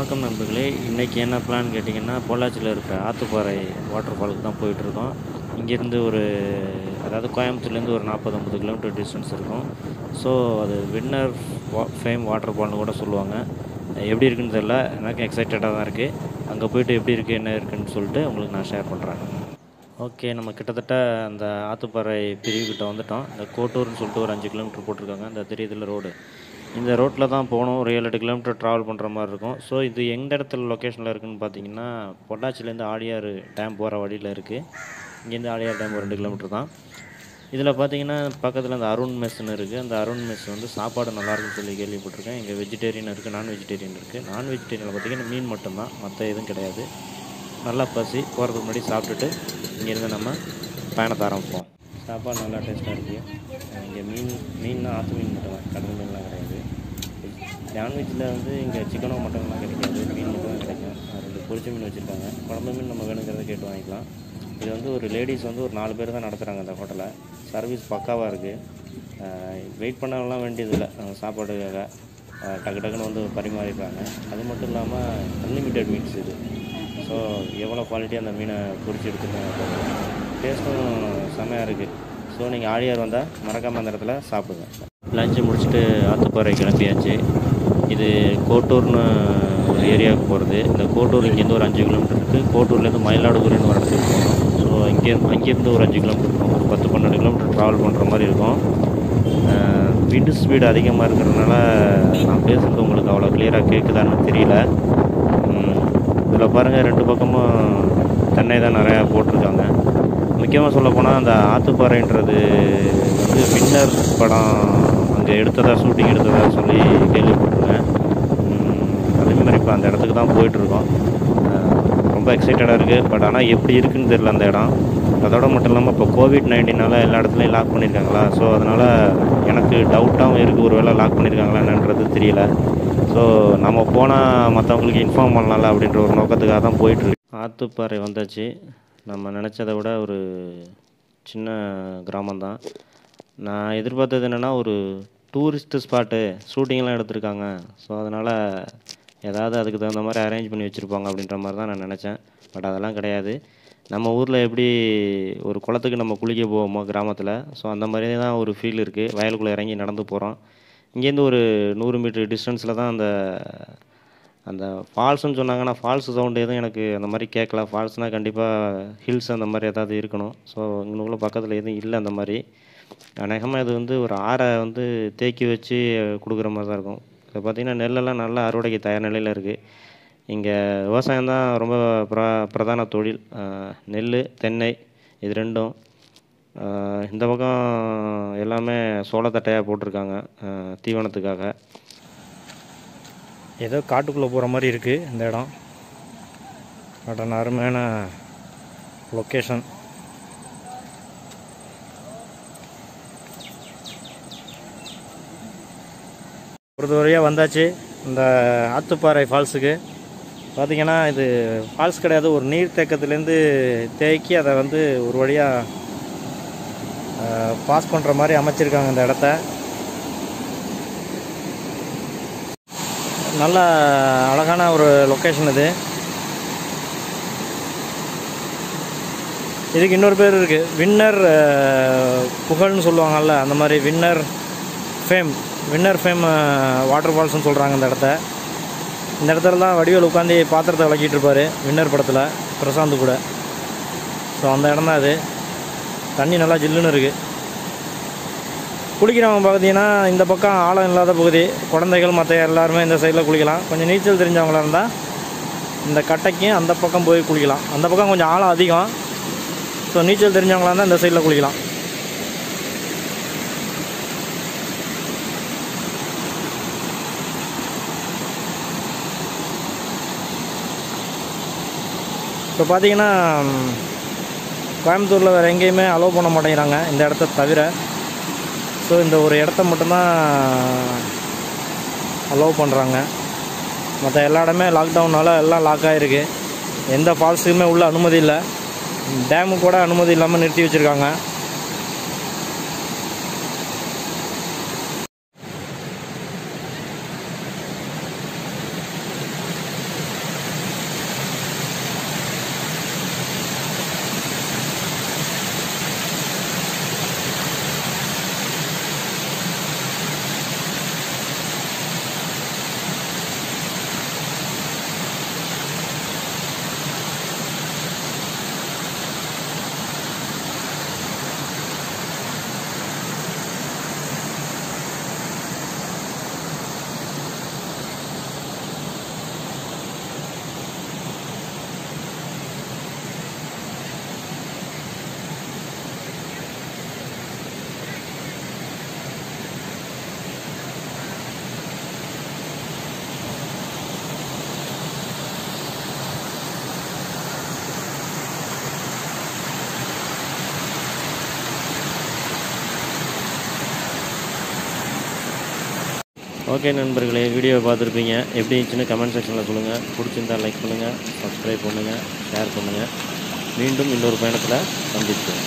வணக்கம் நண்பர்களே. இன்றைக்கி என்ன பிளான் கேட்டிங்கன்னா, பொள்ளாச்சியில் இருக்கிற ஆத்துப்பாறை வாட்டர் ஃபாலுக்கு தான் போயிட்டுருக்கோம். இங்கேருந்து அதாவது கோயம்புத்தூர்லேருந்து ஒரு 40-50 கிலோமீட்டர் டிஸ்டன்ஸ் இருக்கும். ஸோ அது வின்னர் ஃபேம் வாட்டர் ஃபால்னு கூட சொல்லுவாங்க. எப்படி இருக்குன்னு தெரியல, எனக்கு எக்ஸைட்டடாக தான் இருக்குது. அங்கே போய்ட்டு எப்படி இருக்குது என்ன இருக்குதுன்னு சொல்லிட்டு உங்களுக்கு நான் ஷேர் பண்ணுறேன். ஓகே, நம்ம கிட்டத்தட்ட அந்த ஆத்துப்பாறை பிரிவுக்கிட்ட வந்துட்டோம். இந்த கோட்டூர்னு சொல்லிட்டு ஒரு 5 கிலோமீட்டர் போட்டிருக்காங்க. இந்த தெரியுதுல ரோடு, இந்த ரோட்டில் தான் போகணும். ஒரு 7-8 கிலோமீட்டர் ட்ராவல் பண்ணுற மாதிரி இருக்கும். ஸோ இது எந்த இடத்துல லொக்கேஷனில் இருக்குதுன்னு பார்த்தீங்கன்னா, பொள்ளாச்சிலேருந்து ஆழியாறு டேம் போகிற வழியில் இருக்குது. இங்கேருந்து ஆழியாறு டேம் ஒரு 2 கிலோமீட்டர் தான். இதில் பார்த்தீங்கன்னா பக்கத்தில் அந்த அருண் மெஸ்ஸுன்னு இருக்குது. அந்த அருண் மெஸ் வந்து சாப்பாடு நல்லாயிருக்குன்னு சொல்லி கேள்விப்பட்டிருக்கேன். இங்கே வெஜிடேரியன் இருக்குது, நான் வெஜிடேரியன் இருக்குது. நான் வெஜிடேரியனில் பார்த்தீங்கன்னா மீன் மட்டும்தான், மற்ற எதுவும் கிடையாது. நல்லா பசி, போகிறதுக்கு முன்னாடி சாப்பிட்டுட்டு இங்கேருந்து நம்ம பயணத்தை ஆரம்பிப்போம். சாப்பாடு நல்லா டேஸ்ட்டாக இருக்குது. இங்கே மீன்னா ஆற்று மீன் மட்டும் தான், கடல் மீன்லாம் கிடையாது. நான்வெஜ்ஜில் வந்து இங்கே சிக்கனோ மட்டன்லாம் கிடைக்காது, மீன் மட்டும் தான் கிடைக்கும். 2 பொரிச்ச மீன் வச்சுருக்காங்க. குழம்பு மீன் நம்ம வேணுங்கிறத கேட்டு வாங்கிக்கலாம். இது வந்து ஒரு லேடிஸ் வந்து ஒரு 4 பேர் தான் நடத்துகிறாங்க அந்த ஹோட்டலை. சர்வீஸ் பக்காவாக இருக்குது. வெயிட் பண்ணலாம் வேண்டியதில்லை. சாப்பாடுக்காக டக்கு டக்குன்னு வந்து பரிமாறிடுறாங்க. அது மட்டும் இல்லாமல் அன்லிமிட்டெட் மீட்ஸ் இது. ஸோ எவ்வளோ குவாலிட்டியாக அந்த மீனை பொரிச்சு எடுத்துட்டு டேஸ்ட்டும் செம்மையாக இருக்குது. ஸோ நீங்கள் ஆழியார் வந்தால் மறக்காமல் அந்த இடத்துல சாப்பிடுங்க. லஞ்சு முடிச்சுட்டு ஆத்துப்பாறை கிளம்பியாச்சு. இது கோட்டூர்னு ஒரு ஏரியாவுக்கு போகிறது. இந்த கோட்டூர் இங்கேருந்து ஒரு 5 கிலோமீட்டர் இருக்குது. கோட்டூர்லேருந்து மயிலாடுதுறைன்னு ஒரு இடத்துக்கு போகணும். ஸோ அங்கேருந்து ஒரு 5 கிலோமீட்டர் இருக்கும். ஒரு 10-12 கிலோமீட்டர் ட்ராவல் பண்ணுற மாதிரி இருக்கும். விண்டு ஸ்பீடு அதிகமாக இருக்கிறதுனால நான் பேசுகிறது உங்களுக்கு அவ்வளோ கிளியராக கேட்குதான்னு தெரியல. இதில் பாருங்கள், 2 பக்கமும் தென்னை தான் நிறையா போட்டிருக்காங்க. முக்கியமாக சொல்லப்போனால் அந்த ஆத்துப்பாறைன்றது வந்து வின்னர் படம் அங்கே ஷூட்டிங் எடுத்ததாக சொல்லி கேள்விப்பட்டிருக்கேன். அதேமாதிரி இப்போ அந்த இடத்துக்கு தான் போயிட்டுருக்கோம். ரொம்ப எக்ஸைட்டடாக இருக்குது. பட் ஆனால் எப்படி இருக்குதுன்னு தெரியல அந்த இடம். அதோடு மட்டும் இல்லாமல் இப்போ COVID-19 எல்லா இடத்துலையும் லாக் பண்ணியிருக்காங்களா. ஸோ அதனால் எனக்கு டவுட்டாகவும் இருக்குது, ஒரு வேளை லாக் பண்ணியிருக்காங்களா என்னன்றது தெரியல. ஸோ நம்ம போனால் மற்றவங்களுக்கு இன்ஃபார்ம் பண்ணலாம்ல அப்படின்ற ஒரு நோக்கத்துக்காக தான் போயிட்டுருக்கு. ஆத்துப்பாறை வந்தாச்சு. நம்ம நினச்சதை விட ஒரு சின்ன கிராமம்தான். நான் எதிர்பார்த்தது என்னென்னா, ஒரு டூரிஸ்ட்டு ஸ்பாட்டு, ஷூட்டிங்லாம் எடுத்திருக்காங்க. ஸோ அதனால் ஏதாவது அதுக்கு தகுந்த மாதிரி அரேஞ்ச் பண்ணி வச்சுருப்பாங்க அப்படின்ற மாதிரி தான் நான் நினச்சேன். பட் அதெல்லாம் கிடையாது. நம்ம ஊரில் எப்படி ஒரு குளத்துக்கு நம்ம குளிக்க போவோமோ கிராமத்தில், ஸோ அந்த மாதிரி தான் ஒரு ஃபீல் இருக்குது. வயலுக்குள்ளே இறங்கி நடந்து போகிறோம். இங்கேருந்து ஒரு 100 மீட்டர் டிஸ்டன்ஸில் தான் அந்த ஃபால்ஸுன்னு சொன்னாங்க. ஆனால் ஃபால்ஸ் சவுண்டு எதுவும் எனக்கு அந்த மாதிரி கேட்கல. ஃபால்ஸ்னால் கண்டிப்பாக ஹில்ஸ் அந்த மாதிரி ஏதாவது இருக்கணும். ஸோ இங்கனுக்குள்ள பக்கத்தில் எதுவும் இல்லை அந்த மாதிரி. அநேகமாக இது வந்து ஒரு ஆறை வந்து தேக்கி வச்சு கொடுக்குற மாதிரி தான் இருக்கும். இப்போ பார்த்திங்கன்னா நெல்லெல்லாம் நல்லா அறுவடைக்கு தயார் நிலையில் இருக்குது. இங்கே விவசாயம் தான் ரொம்ப பிரதான தொழில். நெல், தென்னை இது 2ம். இந்த பக்கம் எல்லாமே சோளத்தட்டையாக போட்டிருக்காங்க தீவனத்துக்காக. ஏதோ காட்டுக்குள்ளே போகிற மாதிரி இருக்குது இந்த இடம். பட் அருமையான லொக்கேஷன். ஒரு வழியாக வந்தாச்சு இந்த ஆத்துப்பாறை ஃபால்ஸுக்கு. பார்த்திங்கன்னா இது ஃபால்ஸ் கிடையாது, ஒரு நீர் தேக்கத்துலேருந்து தேக்கி அதை வந்து ஒரு வழியாக பாஸ் பண்ணுற மாதிரி அமைச்சிருக்காங்க இந்த இடத்த. நல்ல அழகான ஒரு லொக்கேஷன் இது. இதுக்கு இன்னொரு பேர் இருக்குது, வின்னர் புகழ்னு சொல்லுவாங்கள்ல, அந்த மாதிரி வின்னர் ஃபேம் வாட்டர் ஃபால்ஸ்னு சொல்கிறாங்க இந்த இடத்த. இந்த இடத்துல தான் வடிவேல் உட்காந்து பாத்திரத்தை விளக்கிட்டு இருப்பார் வின்னர் படத்தில், பிரசாந்த் கூட. ஸோ அந்த இடம் தான் அது. தண்ணி நல்லா ஜில்லுன்னு இருக்குது. குளிக்கிறவங்க பார்த்தீங்கன்னா இந்த பக்கம் ஆழம் இல்லாத பகுதி, குழந்தைகள் மற்ற எல்லாருமே இந்த சைடில் குளிக்கலாம். கொஞ்சம் நீச்சல் தெரிஞ்சவங்களாக இருந்தால் இந்த கட்டைக்கும் அந்த பக்கம் போய் குளிக்கலாம். அந்த பக்கம் கொஞ்சம் ஆழம் அதிகம். ஸோ நீச்சல் தெரிஞ்சவங்களாக இருந்தால் இந்த சைடில் குளிக்கலாம். இப்போ பார்த்தீங்கன்னா கோயம்புத்தூரில் வேறு எங்கேயுமே அலோவ் பண்ண மாட்டேங்கிறாங்க இந்த இடத்த தவிர. ஸோ இந்த ஒரு இடத்த மட்டும்தான் அலோவ் பண்ணுறாங்க. மற்ற எல்லா இடமே லாக்டவுனால் எல்லாம் லாக் ஆகிருக்கு. எந்த ஃபால்ஸுக்குமே உள்ள அனுமதி இல்லை. டேமு கூட அனுமதி இல்லாமல் நிறுத்தி வச்சுருக்காங்க. ஓகே நண்பர்களே, வீடியோ பார்த்துருப்பீங்க. எப்படி இருந்துச்சுன்னு கமெண்ட் செக்ஷனில் சொல்லுங்கள். பிடிச்சிருந்தால் லைக் பண்ணுங்கள், சப்ஸ்கிரைப் பண்ணுங்கள், ஷேர் பண்ணுங்கள். மீண்டும் இன்னொரு பயணத்தில் சந்திப்போம்.